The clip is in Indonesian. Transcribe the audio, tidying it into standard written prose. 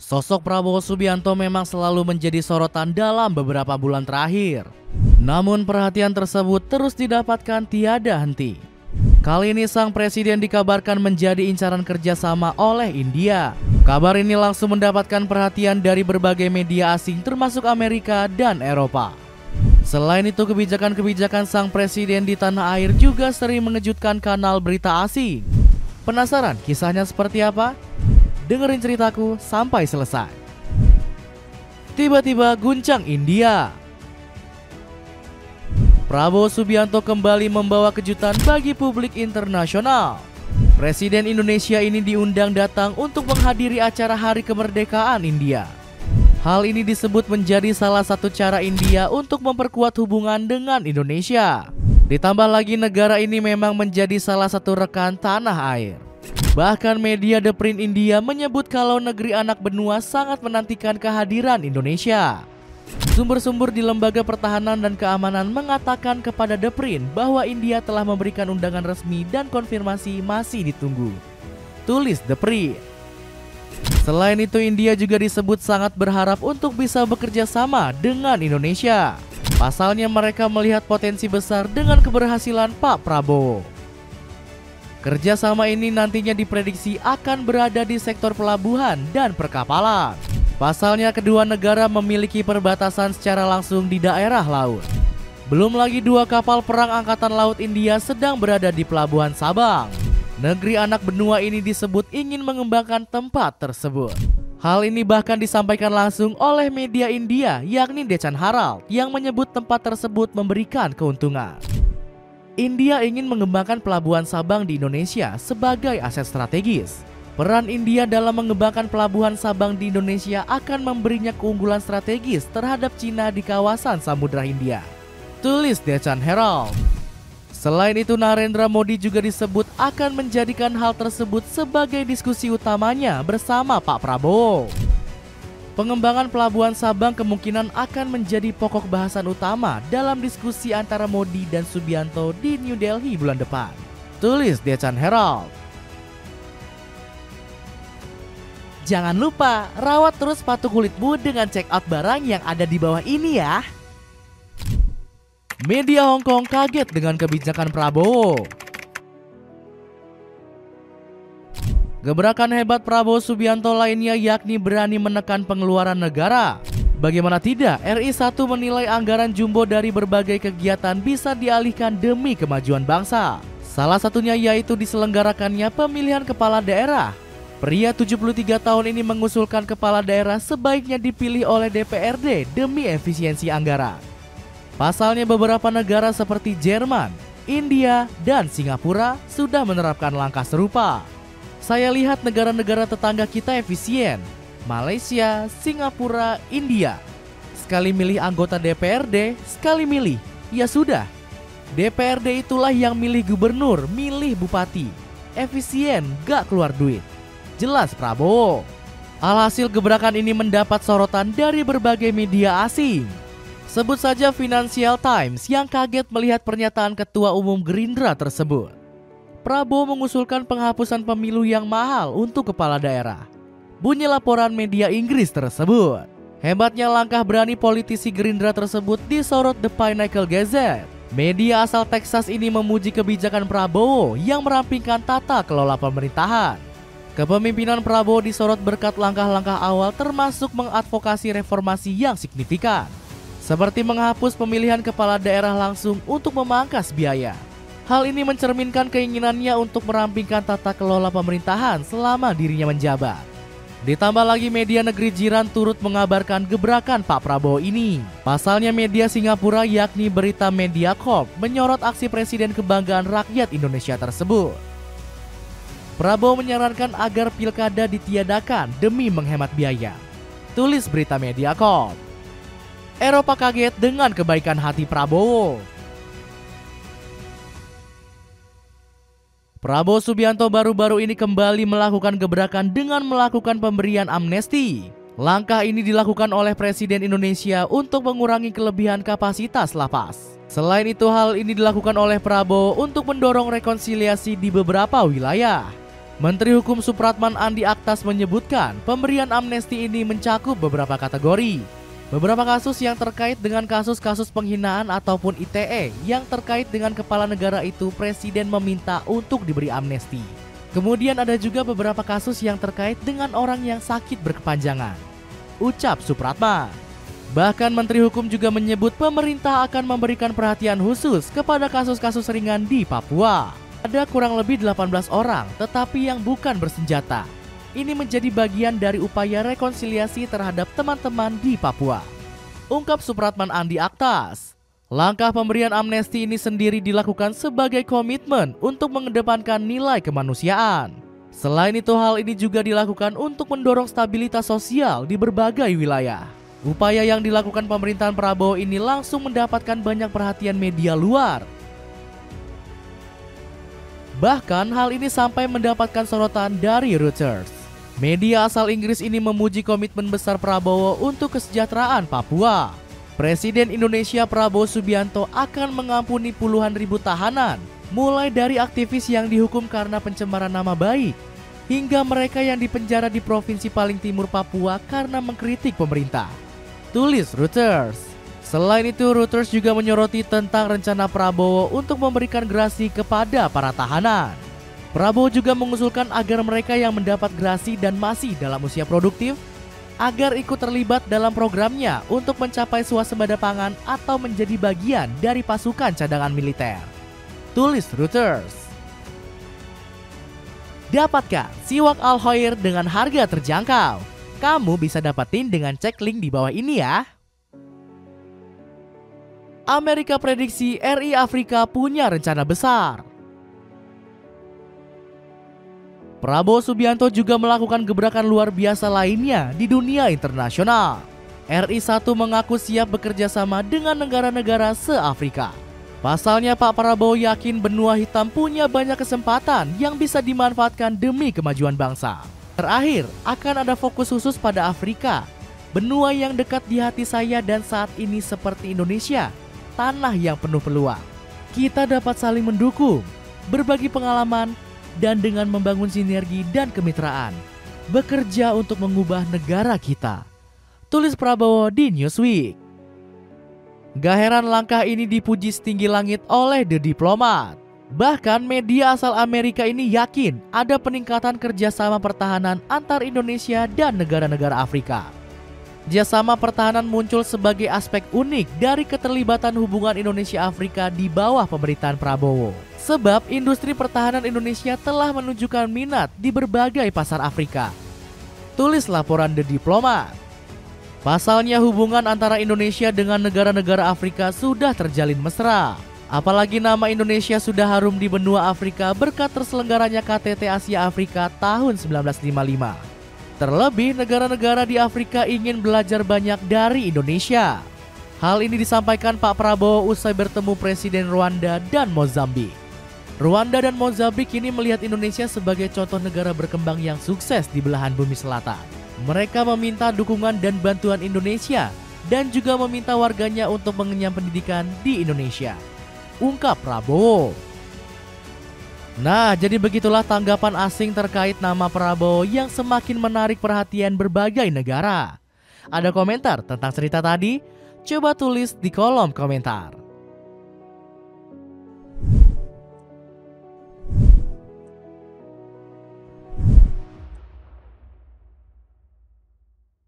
Sosok Prabowo Subianto memang selalu menjadi sorotan dalam beberapa bulan terakhir. Namun perhatian tersebut terus didapatkan tiada henti. Kali ini sang presiden dikabarkan menjadi incaran kerjasama oleh India. Kabar ini langsung mendapatkan perhatian dari berbagai media asing termasuk Amerika dan Eropa. Selain itu, kebijakan-kebijakan sang presiden di tanah air juga sering mengejutkan kanal berita asing. Penasaran kisahnya seperti apa? Dengerin ceritaku sampai selesai. Tiba-tiba guncang India. Prabowo Subianto kembali membawa kejutan bagi publik internasional. Presiden Indonesia ini diundang datang untuk menghadiri acara Hari Kemerdekaan India. Hal ini disebut menjadi salah satu cara India untuk memperkuat hubungan dengan Indonesia. Ditambah lagi negara ini memang menjadi salah satu rekan tanah air. Bahkan media The Print India menyebut kalau negeri anak benua sangat menantikan kehadiran Indonesia. Sumber-sumber di Lembaga Pertahanan dan Keamanan mengatakan kepada The Print bahwa India telah memberikan undangan resmi dan konfirmasi masih ditunggu. Tulis The Print. Selain itu, India juga disebut sangat berharap untuk bisa bekerja sama dengan Indonesia. Pasalnya mereka melihat potensi besar dengan keberhasilan Pak Prabowo. Kerjasama ini nantinya diprediksi akan berada di sektor pelabuhan dan perkapalan. Pasalnya kedua negara memiliki perbatasan secara langsung di daerah laut. Belum lagi dua kapal perang Angkatan Laut India sedang berada di Pelabuhan Sabang. Negeri anak benua ini disebut ingin mengembangkan tempat tersebut. Hal ini bahkan disampaikan langsung oleh media India yakni Deccan Herald yang menyebut tempat tersebut memberikan keuntungan. India ingin mengembangkan Pelabuhan Sabang di Indonesia sebagai aset strategis. Peran India dalam mengembangkan Pelabuhan Sabang di Indonesia akan memberinya keunggulan strategis terhadap Cina di kawasan Samudra Hindia. Tulis Deccan Herald. Selain itu, Narendra Modi juga disebut akan menjadikan hal tersebut sebagai diskusi utamanya bersama Pak Prabowo. Pengembangan Pelabuhan Sabang kemungkinan akan menjadi pokok bahasan utama dalam diskusi antara Modi dan Subianto di New Delhi bulan depan. Tulis Deccan Herald. Jangan lupa rawat terus sepatu kulitmu dengan check out barang yang ada di bawah ini ya. Media Hong Kong kaget dengan kebijakan Prabowo. Gebrakan hebat Prabowo Subianto lainnya yakni berani menekan pengeluaran negara. Bagaimana tidak, RI1 menilai anggaran jumbo dari berbagai kegiatan bisa dialihkan demi kemajuan bangsa. Salah satunya yaitu diselenggarakannya pemilihan kepala daerah. Pria 73 tahun ini mengusulkan kepala daerah sebaiknya dipilih oleh DPRD demi efisiensi anggaran. Pasalnya beberapa negara seperti Jerman, India, dan Singapura sudah menerapkan langkah serupa. Saya lihat negara-negara tetangga kita efisien. Malaysia, Singapura, India. Sekali milih anggota DPRD, sekali milih. Ya sudah. DPRD itulah yang milih gubernur, milih bupati. Efisien, gak keluar duit. Jelas Prabowo. Alhasil gebrakan ini mendapat sorotan dari berbagai media asing. Sebut saja Financial Times yang kaget melihat pernyataan Ketua Umum Gerindra tersebut. Prabowo mengusulkan penghapusan pemilu yang mahal untuk kepala daerah. Bunyi laporan media Inggris tersebut. Hebatnya langkah berani politisi Gerindra tersebut disorot The Pinnacle Gazette. Media asal Texas ini memuji kebijakan Prabowo yang merampingkan tata kelola pemerintahan. Kepemimpinan Prabowo disorot berkat langkah-langkah awal termasuk mengadvokasi reformasi yang signifikan. Seperti menghapus pemilihan kepala daerah langsung untuk memangkas biaya. Hal ini mencerminkan keinginannya untuk merampingkan tata kelola pemerintahan selama dirinya menjabat. Ditambah lagi media negeri jiran turut mengabarkan gebrakan Pak Prabowo ini. Pasalnya media Singapura yakni Berita Media Corp menyorot aksi Presiden Kebanggaan Rakyat Indonesia tersebut. Prabowo menyarankan agar pilkada ditiadakan demi menghemat biaya. Tulis Berita Media Corp. Eropa kaget dengan kebaikan hati Prabowo. Prabowo Subianto baru-baru ini kembali melakukan gebrakan dengan melakukan pemberian amnesti. Langkah ini dilakukan oleh Presiden Indonesia untuk mengurangi kelebihan kapasitas lapas. Selain itu, hal ini dilakukan oleh Prabowo untuk mendorong rekonsiliasi di beberapa wilayah. Menteri Hukum Supratman Andi Aktas menyebutkan pemberian amnesti ini mencakup beberapa kategori. Beberapa kasus yang terkait dengan kasus-kasus penghinaan ataupun ITE yang terkait dengan kepala negara itu Presiden meminta untuk diberi amnesti. Kemudian ada juga beberapa kasus yang terkait dengan orang yang sakit berkepanjangan, ucap Supratman. Bahkan Menteri Hukum juga menyebut pemerintah akan memberikan perhatian khusus kepada kasus-kasus ringan di Papua. Ada kurang lebih 18 orang tetapi yang bukan bersenjata. Ini menjadi bagian dari upaya rekonsiliasi terhadap teman-teman di Papua, ungkap Supratman Andi Aktas. Langkah pemberian amnesti ini sendiri dilakukan sebagai komitmen untuk mengedepankan nilai kemanusiaan. Selain itu, hal ini juga dilakukan untuk mendorong stabilitas sosial di berbagai wilayah. Upaya yang dilakukan pemerintahan Prabowo ini langsung mendapatkan banyak perhatian media luar. Bahkan hal ini sampai mendapatkan sorotan dari Reuters. Media asal Inggris ini memuji komitmen besar Prabowo untuk kesejahteraan Papua. Presiden Indonesia Prabowo Subianto akan mengampuni puluhan ribu tahanan, mulai dari aktivis yang dihukum karena pencemaran nama baik, hingga mereka yang dipenjara di provinsi paling timur Papua karena mengkritik pemerintah, tulis Reuters. Selain itu, Reuters juga menyoroti tentang rencana Prabowo untuk memberikan grasi kepada para tahanan. Prabowo juga mengusulkan agar mereka yang mendapat grasi dan masih dalam usia produktif agar ikut terlibat dalam programnya untuk mencapai swasembada pangan atau menjadi bagian dari pasukan cadangan militer, tulis Reuters. Dapatkan siwak Al Khoir dengan harga terjangkau. Kamu bisa dapetin dengan cek link di bawah ini ya. Amerika prediksi RI Afrika punya rencana besar. Prabowo Subianto juga melakukan gebrakan luar biasa lainnya di dunia internasional. RI1 mengaku siap bekerja sama dengan negara-negara se-Afrika. Pasalnya Pak Prabowo yakin benua hitam punya banyak kesempatan yang bisa dimanfaatkan demi kemajuan bangsa. Terakhir, akan ada fokus khusus pada Afrika, benua yang dekat di hati saya dan saat ini seperti Indonesia, tanah yang penuh peluang. Kita dapat saling mendukung, berbagi pengalaman, dan dengan membangun sinergi dan kemitraan, bekerja untuk mengubah negara kita, tulis Prabowo di Newsweek. Gak heran langkah ini dipuji setinggi langit oleh The Diplomat. Bahkan media asal Amerika ini yakin ada peningkatan kerjasama pertahanan antar Indonesia dan negara-negara Afrika. Kerjasama pertahanan muncul sebagai aspek unik dari keterlibatan hubungan Indonesia-Afrika di bawah pemerintahan Prabowo. Sebab industri pertahanan Indonesia telah menunjukkan minat di berbagai pasar Afrika, tulis laporan The Diplomat. Pasalnya hubungan antara Indonesia dengan negara-negara Afrika sudah terjalin mesra. Apalagi nama Indonesia sudah harum di benua Afrika berkat terselenggaranya KTT Asia Afrika tahun 1955. Terlebih negara-negara di Afrika ingin belajar banyak dari Indonesia. Hal ini disampaikan Pak Prabowo usai bertemu Presiden Rwanda dan Mozambik. Rwanda dan Mozambik kini melihat Indonesia sebagai contoh negara berkembang yang sukses di belahan bumi selatan. Mereka meminta dukungan dan bantuan Indonesia dan juga meminta warganya untuk mengenyam pendidikan di Indonesia, ungkap Prabowo. Nah, jadi begitulah tanggapan asing terkait nama Prabowo yang semakin menarik perhatian berbagai negara. Ada komentar tentang cerita tadi? Coba tulis di kolom komentar.